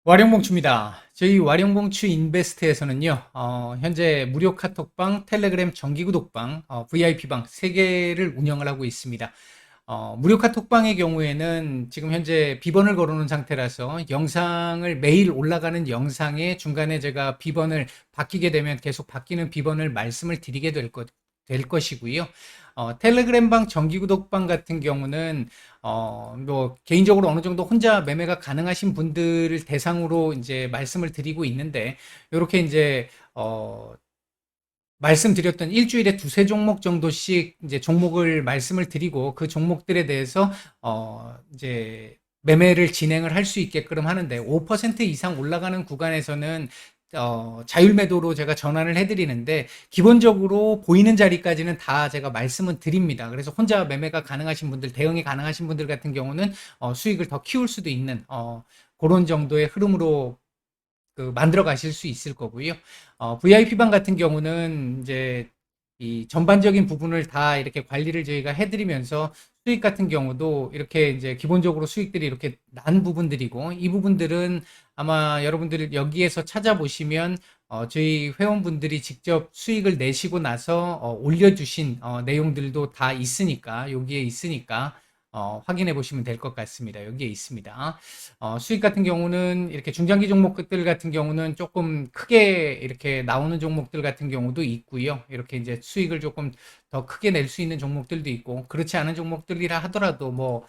와룡봉추입니다. 저희 와룡봉추 인베스트에서는요, 현재 무료 카톡방, 텔레그램 정기구독방, VIP방 3개를 운영을 하고 있습니다. 무료 카톡방의 경우에는 지금 현재 비번을 걸어놓은 상태라서 영상을 매일 올라가는 영상에 중간에 제가 비번을 바뀌게 되면 계속 바뀌는 비번을 말씀을 드리게 될 것이고요. 텔레그램방 정기구독방 같은 경우는 뭐 개인적으로 어느 정도 혼자 매매가 가능하신 분들을 대상으로 이제 말씀을 드리고 있는데, 이렇게 이제 말씀드렸던 일주일에 두세 종목 정도씩 이제 종목을 말씀을 드리고 그 종목들에 대해서 이제 매매를 진행을 할 수 있게끔 하는데, 5% 이상 올라가는 구간에서는 자율 매도로 제가 전환을 해드리는데, 기본적으로 보이는 자리까지는 다 제가 말씀은 드립니다. 그래서 혼자 매매가 가능하신 분들, 대응이 가능하신 분들 같은 경우는 수익을 더 키울 수도 있는 그런 정도의 흐름으로 만들어 가실 수 있을 거고요. VIP방 같은 경우는 이제 이 전반적인 부분을 다 이렇게 관리를 저희가 해드리면서 수익 같은 경우도 이렇게 이제 기본적으로 수익들이 이렇게 난 부분들이고, 이 부분들은 아마 여러분들 여기에서 찾아보시면 저희 회원분들이 직접 수익을 내시고 나서 올려주신 내용들도 다 있으니까, 여기에 있으니까 확인해 보시면 될 것 같습니다. 여기에 있습니다. 수익 같은 경우는 이렇게 중장기 종목들 같은 경우는 조금 크게 이렇게 나오는 종목들 같은 경우도 있고요. 이렇게 이제 수익을 조금 더 크게 낼 수 있는 종목들도 있고, 그렇지 않은 종목들이라 하더라도 뭐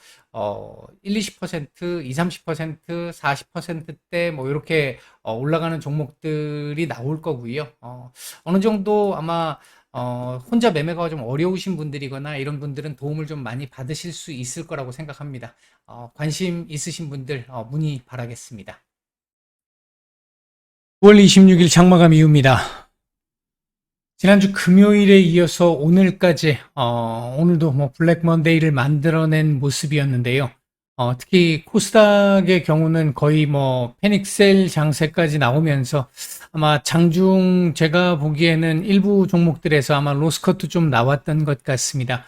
1, 20%, 2, 30%, 40%대 뭐 이렇게 올라가는 종목들이 나올 거고요. 어느 정도 아마 혼자 매매가 좀 어려우신 분들이거나 이런 분들은 도움을 좀 많이 받으실 수 있을 거라고 생각합니다. 관심 있으신 분들 문의 바라겠습니다. 9월 26일 장마감 이후입니다. 지난주 금요일에 이어서 오늘까지 오늘도 뭐 블랙 먼데이를 만들어낸 모습이었는데요. 특히 코스닥의 경우는 거의 뭐 패닉셀 장세까지 나오면서 아마 장중 제가 보기에는 일부 종목들에서 아마 로스커트 좀 나왔던 것 같습니다.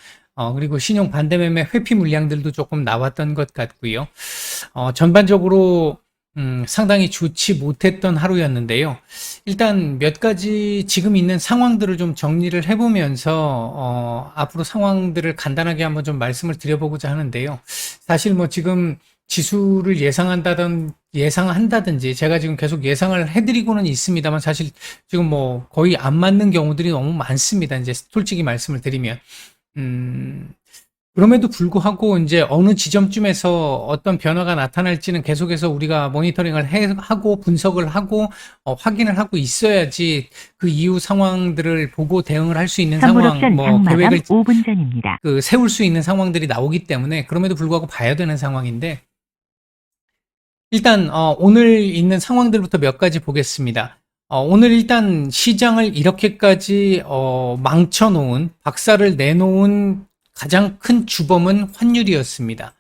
그리고 신용 반대매매 회피 물량들도 조금 나왔던 것 같고요. 전반적으로 상당히 좋지 못했던 하루였는데요. 일단 몇 가지 지금 있는 상황들을 좀 정리를 해보면서 앞으로 상황들을 간단하게 한번 좀 말씀을 드려보고자 하는데요. 사실 뭐 지금 지수를 예상한다든지 제가 지금 계속 예상을 해드리고는 있습니다만, 사실 지금 뭐 거의 안 맞는 경우들이 너무 많습니다. 이제 솔직히 말씀을 드리면. 그럼에도 불구하고 이제 어느 지점쯤에서 어떤 변화가 나타날지는 계속해서 우리가 모니터링을 하고 분석을 하고 확인을 하고 있어야지 그 이후 상황들을 보고 대응을 할 수 있는 상황, 뭐 계획을 5분 전입니다. 세울 수 있는 상황들이 나오기 때문에, 그럼에도 불구하고 봐야 되는 상황인데, 일단 오늘 있는 상황들부터 몇 가지 보겠습니다. 오늘 일단 시장을 이렇게까지 망쳐놓은, 박살을 내놓은 가장 큰 주범은 환율이었습니다.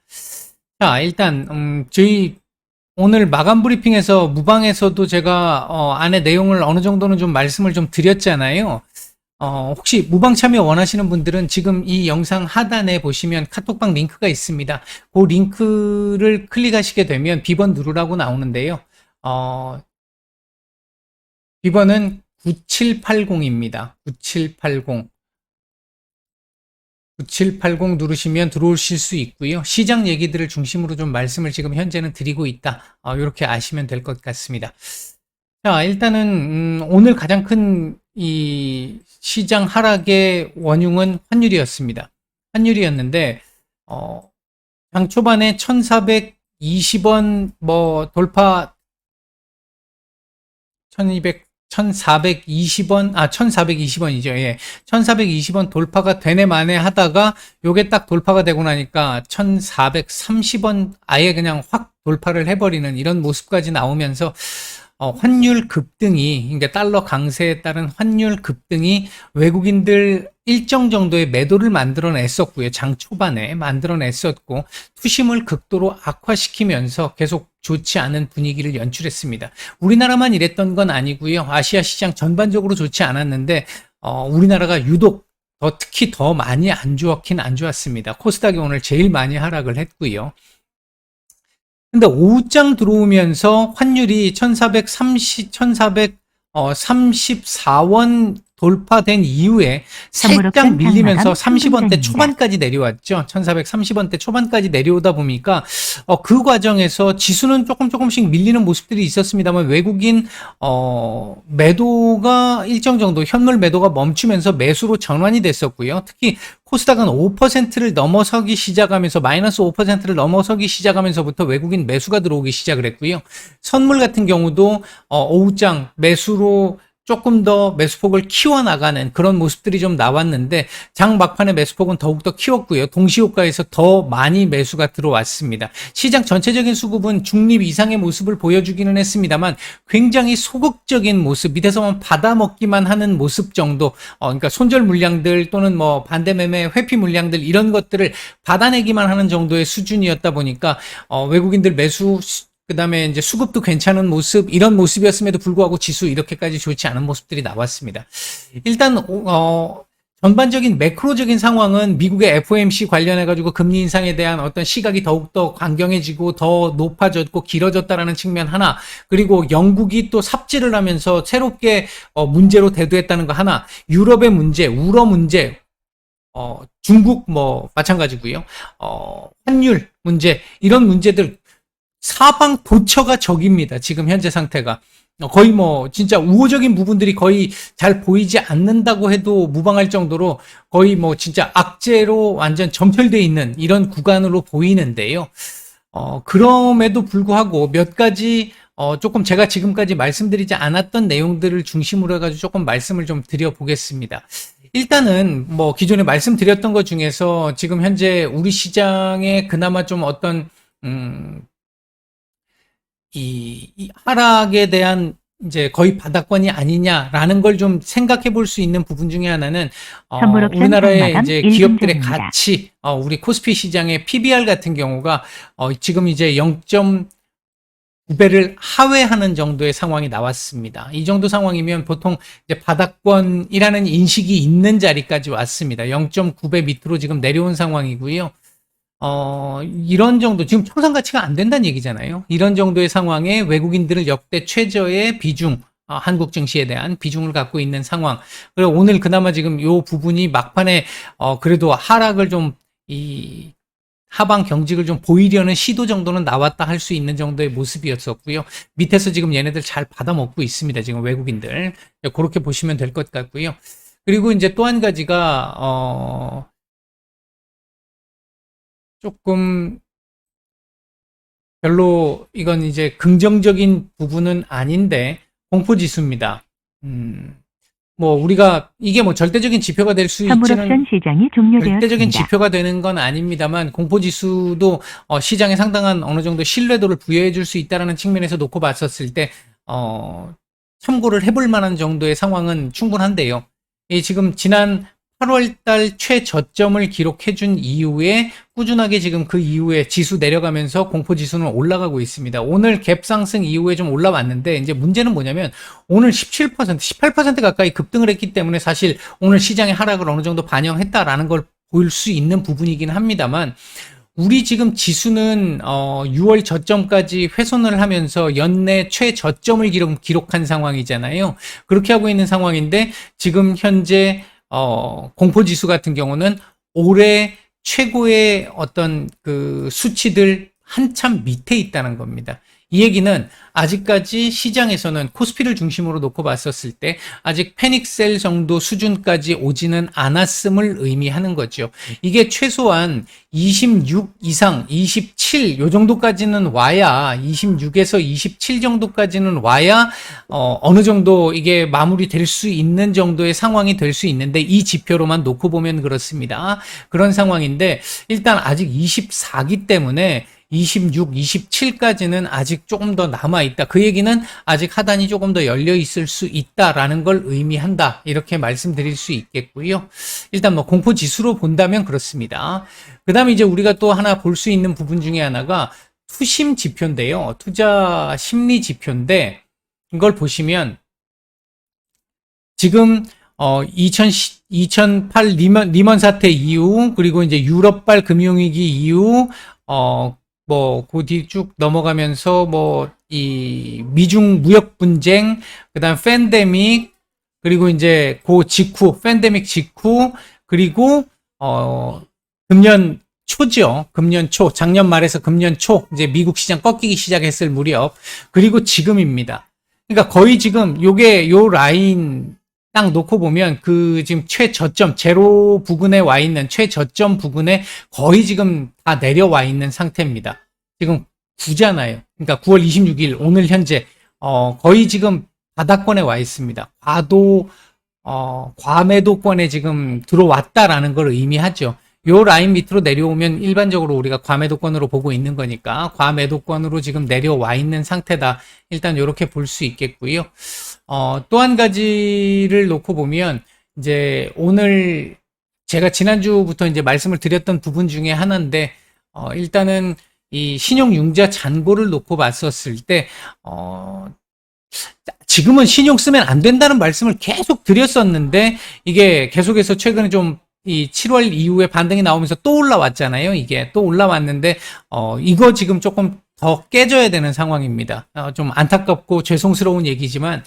자, 일단 저희 오늘 마감 브리핑에서 무방에서도 제가 안에 내용을 어느 정도는 좀 말씀을 좀 드렸잖아요. 혹시 무방 참여 원하시는 분들은 지금 이 영상 하단에 보시면 카톡방 링크가 있습니다. 그 링크를 클릭하시게 되면 비번 누르라고 나오는데요. 비번은 9780입니다. 9780. 9780 누르시면 들어오실 수 있고요. 시장 얘기들을 중심으로 좀 말씀을 지금 현재는 드리고 있다. 이렇게 아시면 될 것 같습니다. 자, 일단은 오늘 가장 큰 이 시장 하락의 원흉은 환율이었습니다. 환율이었는데 장 초반에 1420원 뭐 돌파, 1200 1420원, 1420원이죠. 예. 1420원 돌파가 되네 마네 하다가 요게 딱 돌파가 되고 나니까 1430원 아예 그냥 확 돌파를 해버리는 이런 모습까지 나오면서 환율 급등이, 그러니까 달러 강세에 따른 환율 급등이 외국인들 일정 정도의 매도를 만들어냈었고요. 장 초반에 만들어냈었고, 투심을 극도로 악화시키면서 계속 좋지 않은 분위기를 연출했습니다. 우리나라만 이랬던 건 아니고요. 아시아 시장 전반적으로 좋지 않았는데 우리나라가 유독 특히 더 많이 안 좋았습니다. 코스닥이 오늘 제일 많이 하락을 했고요. 근데 오후장 들어오면서 환율이 1434원 돌파된 이후에 살짝 밀리면서 30원대 초반까지 내려왔죠. 1430원대 초반까지 내려오다 보니까 그 과정에서 지수는 조금씩 밀리는 모습들이 있었습니다만 외국인 매도가 일정 정도 현물 매도가 멈추면서 매수로 전환이 됐었고요. 특히 코스닥은 5%를 넘어서기 시작하면서 마이너스 5%를 넘어서기 시작하면서부터 외국인 매수가 들어오기 시작을 했고요. 선물 같은 경우도 오후장 매수로 조금 더 매수폭을 키워나가는 그런 모습들이 좀 나왔는데 장 막판에 매수폭은 더욱더 키웠고요. 동시효과에서 더 많이 매수가 들어왔습니다. 시장 전체적인 수급은 중립 이상의 모습을 보여주기는 했습니다만 굉장히 소극적인 모습, 밑에서만 받아먹기만 하는 모습 정도, 그러니까 손절 물량들 또는 뭐 반대 매매 회피 물량들 이런 것들을 받아내기만 하는 정도의 수준이었다 보니까 외국인들 매수 그다음에 이제 수급도 괜찮은 모습, 이런 모습이었음에도 불구하고 지수 이렇게까지 좋지 않은 모습들이 나왔습니다. 일단 전반적인 매크로적인 상황은 미국의 FOMC 관련해 가지고 금리 인상에 대한 어떤 시각이 더욱더 강경해지고 더 높아졌고 길어졌다라는 측면 하나, 그리고 영국이 또 삽질을 하면서 새롭게 문제로 대두했다는 거 하나, 유럽의 문제, 우러 문제, 중국 뭐 마찬가지고요. 환율 문제, 이런 문제들 사방 도처가 적입니다. 지금 현재 상태가. 거의 뭐 진짜 우호적인 부분들이 거의 잘 보이지 않는다고 해도 무방할 정도로 거의 뭐 진짜 악재로 완전 점철되어 있는 이런 구간으로 보이는데요. 그럼에도 불구하고 몇 가지 조금 제가 지금까지 말씀드리지 않았던 내용들을 중심으로 해가지고 조금 말씀을 좀 드려보겠습니다. 일단은 뭐 기존에 말씀드렸던 것 중에서 지금 현재 우리 시장에 그나마 좀 어떤 이 하락에 대한 이제 거의 바닥권이 아니냐라는 걸 좀 생각해 볼 수 있는 부분 중에 하나는 우리나라의 이제 기업들의 가치, 우리 코스피 시장의 PBR 같은 경우가 지금 이제 0.9배를 하회하는 정도의 상황이 나왔습니다. 이 정도 상황이면 보통 이제 바닥권이라는 인식이 있는 자리까지 왔습니다. 0.9배 밑으로 지금 내려온 상황이고요. 이런 정도, 지금 청산 가치가 안 된다는 얘기잖아요. 이런 정도의 상황에 외국인들은 역대 최저의 비중, 한국 증시에 대한 비중을 갖고 있는 상황. 그리고 오늘 그나마 지금 요 부분이 막판에, 그래도 하락을 좀, 하방 경직을 좀 보이려는 시도 정도는 나왔다 할 수 있는 정도의 모습이었었고요. 밑에서 지금 얘네들 잘 받아먹고 있습니다. 지금 외국인들. 그렇게 보시면 될 것 같고요. 그리고 이제 또 한 가지가, 조금 별로 이건 이제 긍정적인 부분은 아닌데 공포지수입니다. 뭐 우리가 이게 뭐 절대적인 지표가 될 수 있지는 절대적인 지표가 되는 건 아닙니다만 공포지수도 시장에 상당한 어느 정도 신뢰도를 부여해 줄 수 있다는 측면에서 놓고 봤었을 때 참고를 해볼 만한 정도의 상황은 충분한데요. 지금 지난 8월달 최저점을 기록해준 이후에 꾸준하게 지금 그 이후에 지수 내려가면서 공포지수는 올라가고 있습니다. 오늘 갭 상승 이후에 좀 올라왔는데 이제 문제는 뭐냐면 오늘 17%, 18% 가까이 급등을 했기 때문에 사실 오늘 시장의 하락을 어느 정도 반영했다라는 걸 볼 수 있는 부분이긴 합니다만 우리 지금 지수는 6월 저점까지 훼손을 하면서 연내 최저점을 기록한 상황이잖아요. 그렇게 하고 있는 상황인데 지금 현재 공포지수 같은 경우는 올해 최고의 어떤 그 수치들 한참 밑에 있다는 겁니다. 이 얘기는 아직까지 시장에서는 코스피를 중심으로 놓고 봤었을 때 아직 패닉셀 정도 수준까지 오지는 않았음을 의미하는 거죠. 이게 최소한 26 이상, 27 요 정도까지는 와야 26에서 27 정도까지는 와야 어느 정도 이게 마무리될 수 있는 정도의 상황이 될 수 있는데 이 지표로만 놓고 보면 그렇습니다. 그런 상황인데 일단 아직 24기 때문에 26, 27까지는 아직 조금 더 남아있다. 그 얘기는 아직 하단이 조금 더 열려 있을 수 있다라는 걸 의미한다. 이렇게 말씀드릴 수 있겠고요. 일단 뭐 공포 지수로 본다면 그렇습니다. 그 다음에 이제 우리가 또 하나 볼 수 있는 부분 중에 하나가 투심 지표인데요. 투자 심리 지표인데 이걸 보시면 지금 2008 리먼 사태 이후 그리고 이제 유럽발 금융위기 이후 뭐, 그 뒤 쭉 넘어가면서 뭐, 이 미중 무역 분쟁, 그다음 팬데믹, 그리고 이제 그 직후, 팬데믹 직후, 그리고 금년 초죠. 금년 초, 작년 말에서 금년 초, 이제 미국 시장 꺾이기 시작했을 무렵, 그리고 지금입니다. 그러니까 거의 지금 요 라인 딱 놓고 보면 그 지금 최저점, 제로 부근에 와 있는 최저점 부근에 거의 지금 다 내려와 있는 상태입니다. 지금 9잖아요. 그러니까 9월 26일, 오늘 현재, 거의 지금 바닥권에 와 있습니다. 과매도권에 지금 들어왔다라는 걸 의미하죠. 요 라인 밑으로 내려오면 일반적으로 우리가 과매도권으로 보고 있는 거니까 과매도권으로 지금 내려와 있는 상태다. 일단 이렇게 볼 수 있겠고요. 또 한 가지를 놓고 보면 이제 오늘 제가 지난주부터 이제 말씀을 드렸던 부분 중에 하나인데 일단은 이 신용융자 잔고를 놓고 봤었을 때 지금은 신용 쓰면 안 된다는 말씀을 계속 드렸었는데 이게 계속해서 최근에 좀 이 7월 이후에 반등이 나오면서 또 올라왔잖아요. 이게 또 올라왔는데 이거 지금 조금 더 깨져야 되는 상황입니다. 좀 안타깝고 죄송스러운 얘기지만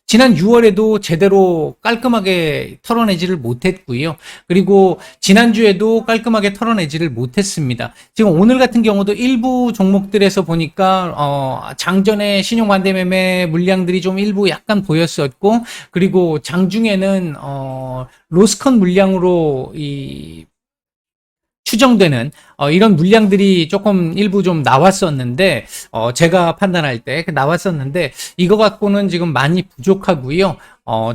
지난 6월에도 제대로 깔끔하게 털어내지를 못했고요. 그리고 지난주에도 깔끔하게 털어내지를 못했습니다. 지금 오늘 같은 경우도 일부 종목들에서 보니까 장전에 신용반대 매매 물량들이 좀 일부 약간 보였었고, 그리고 장중에는 로스컨 물량으로 추정되는 이런 물량들이 조금 일부 좀 나왔었는데 제가 판단할 때 나왔었는데 이거 갖고는 지금 많이 부족하고요.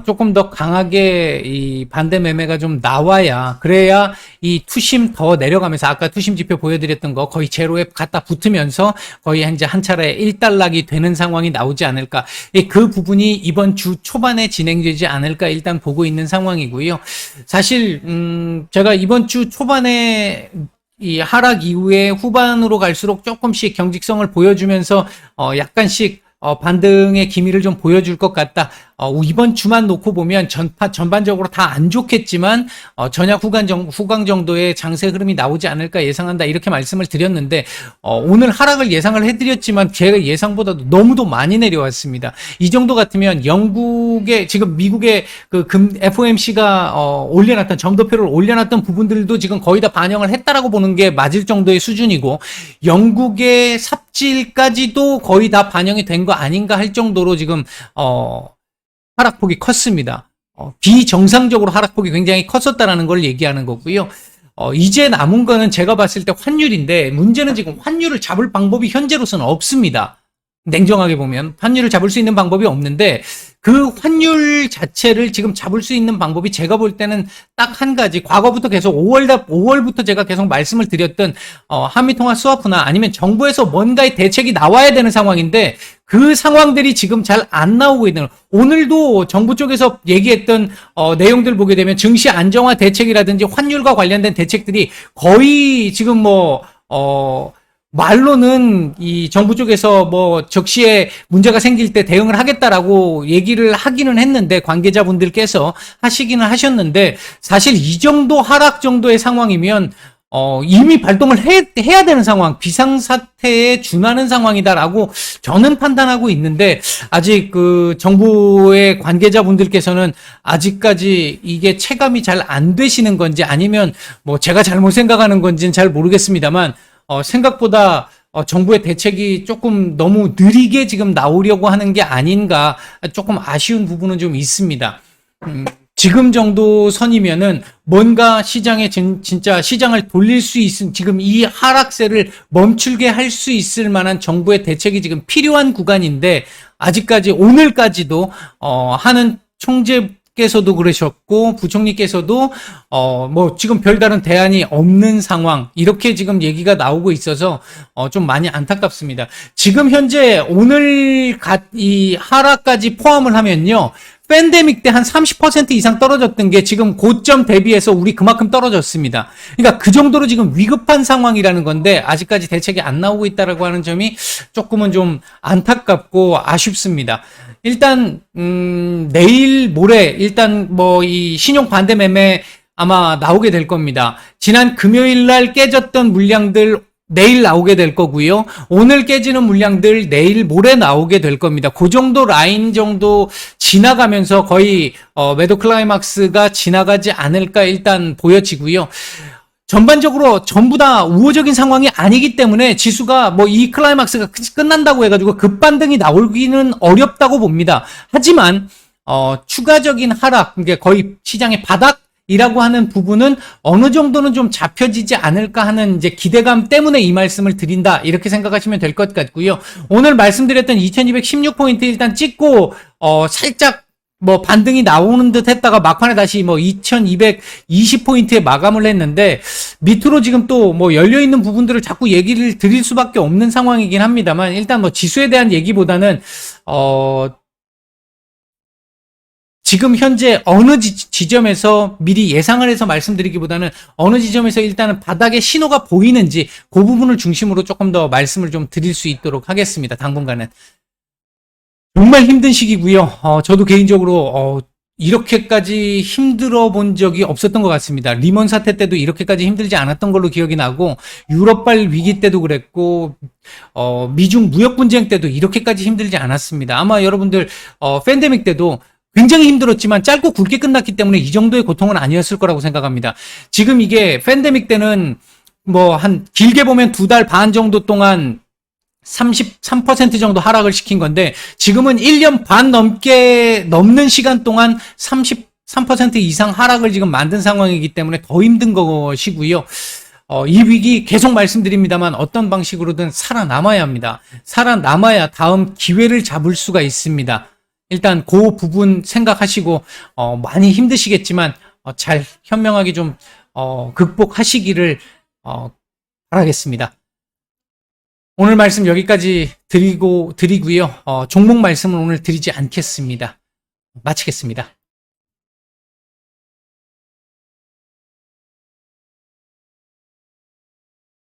조금 더 강하게 이 반대 매매가 좀 나와야, 그래야 이 투심 더 내려가면서 아까 투심 지표 보여드렸던 거 거의 제로에 갖다 붙으면서 거의 이제 한 차례 1달락이 되는 상황이 나오지 않을까. 그 부분이 이번 주 초반에 진행되지 않을까 일단 보고 있는 상황이고요. 사실 제가 이번 주 초반에 이 하락 이후에 후반으로 갈수록 조금씩 경직성을 보여주면서 약간씩 반등의 기미를 좀 보여줄 것 같다. 이번 주만 놓고 보면 전반적으로 다 안 좋겠지만 전약 후강 정도의 장세 흐름이 나오지 않을까 예상한다. 이렇게 말씀을 드렸는데 오늘 하락을 예상을 해드렸지만 제가 예상보다도 너무도 많이 내려왔습니다. 이 정도 같으면 영국의 지금 미국의 그 FOMC가 올려놨던 점도표를 올려놨던 부분들도 지금 거의 다 반영을 했다라고 보는 게 맞을 정도의 수준이고, 영국의 삽질까지도 거의 다 반영이 된 거 아닌가 할 정도로 지금 하락폭이 컸습니다. 비정상적으로 하락폭이 굉장히 컸었다라는 걸 얘기하는 거고요. 이제 남은 거는 제가 봤을 때 환율인데, 문제는 지금 환율을 잡을 방법이 현재로서는 없습니다. 냉정하게 보면 환율을 잡을 수 있는 방법이 없는데, 그 환율 자체를 지금 잡을 수 있는 방법이 제가 볼 때는 딱 한 가지, 과거부터 계속 5월부터 제가 계속 말씀을 드렸던 한미통화 스와프나 아니면 정부에서 뭔가의 대책이 나와야 되는 상황인데, 그 상황들이 지금 잘 안 나오고 있는, 오늘도 정부 쪽에서 얘기했던 내용들 보게 되면 증시 안정화 대책이라든지 환율과 관련된 대책들이 거의 지금 말로는 이 정부 쪽에서 적시에 문제가 생길 때 대응을 하겠다라고 얘기를 하기는 했는데, 관계자분들께서 하시기는 하셨는데, 사실 이 정도 하락 정도의 상황이면 이미 발동을 해야 되는 상황, 비상사태에 준하는 상황이다라고 저는 판단하고 있는데, 아직 그 정부의 관계자분들께서는 아직까지 이게 체감이 잘 안 되시는 건지, 아니면 제가 잘못 생각하는 건지는 잘 모르겠습니다만, 생각보다 정부의 대책이 조금 너무 느리게 지금 나오려고 하는 게 아닌가, 조금 아쉬운 부분은 좀 있습니다. 지금 정도 선이면은 뭔가 시장에 진짜 시장을 돌릴 수 있은, 지금 이 하락세를 멈추게 할 수 있을 만한 정부의 대책이 지금 필요한 구간인데, 아직까지 오늘까지도 하는 총재께서도 그러셨고 부총리께서도 지금 별다른 대안이 없는 상황, 이렇게 지금 얘기가 나오고 있어서 좀 많이 안타깝습니다. 지금 현재 오늘 이 하락까지 포함을 하면요, 팬데믹 때 한 30% 이상 떨어졌던 게 지금 고점 대비해서 우리 그만큼 떨어졌습니다. 그러니까 그 정도로 지금 위급한 상황이라는 건데, 아직까지 대책이 안 나오고 있다라고 하는 점이 조금은 좀 안타깝고 아쉽습니다. 일단 내일 모레 일단 이 신용 반대 매매 아마 나오게 될 겁니다. 지난 금요일 날 깨졌던 물량들 내일 나오게 될 거고요. 오늘 깨지는 물량들 내일 모레 나오게 될 겁니다. 그 정도 라인 정도 지나가면서 거의 매도 클라이막스가 지나가지 않을까 일단 보여지고요. 전반적으로 전부 다 우호적인 상황이 아니기 때문에 지수가 뭐 이 클라이막스가 끝난다고 해가지고 급반등이 나오기는 어렵다고 봅니다. 하지만 추가적인 하락, 그러니까 거의 시장의 바닥이라고 하는 부분은 어느 정도는 좀 잡혀지지 않을까 하는 이제 기대감 때문에 이 말씀을 드린다. 이렇게 생각하시면 될 것 같고요. 오늘 말씀드렸던 2216포인트 일단 찍고, 살짝 뭐 반등이 나오는 듯 했다가 막판에 다시 뭐 2220포인트에 마감을 했는데, 밑으로 지금 또 뭐 열려있는 부분들을 자꾸 얘기를 드릴 수밖에 없는 상황이긴 합니다만, 일단 뭐 지수에 대한 얘기보다는, 지금 현재 어느 지점에서 미리 예상을 해서 말씀드리기보다는 어느 지점에서 일단은 바닥의 신호가 보이는지 그 부분을 중심으로 조금 더 말씀을 좀 드릴 수 있도록 하겠습니다. 당분간은. 정말 힘든 시기고요. 저도 개인적으로 이렇게까지 힘들어 본 적이 없었던 것 같습니다. 리먼 사태 때도 이렇게까지 힘들지 않았던 걸로 기억이 나고, 유럽발 위기 때도 그랬고, 미중 무역 분쟁 때도 이렇게까지 힘들지 않았습니다. 아마 여러분들 팬데믹 때도 굉장히 힘들었지만 짧고 굵게 끝났기 때문에 이 정도의 고통은 아니었을 거라고 생각합니다. 지금 이게 팬데믹 때는 뭐 한 길게 보면 2달 반 정도 동안 33% 정도 하락을 시킨 건데, 지금은 1년 반 넘는 시간 동안 33% 이상 하락을 지금 만든 상황이기 때문에 더 힘든 것이고요. 이 위기 계속 말씀드립니다만 어떤 방식으로든 살아남아야 합니다. 살아남아야 다음 기회를 잡을 수가 있습니다. 일단 그 부분 생각하시고 많이 힘드시겠지만 잘 현명하게 좀 극복하시기를 바라겠습니다. 오늘 말씀 여기까지 드리고요. 종목 말씀은 오늘 드리지 않겠습니다. 마치겠습니다.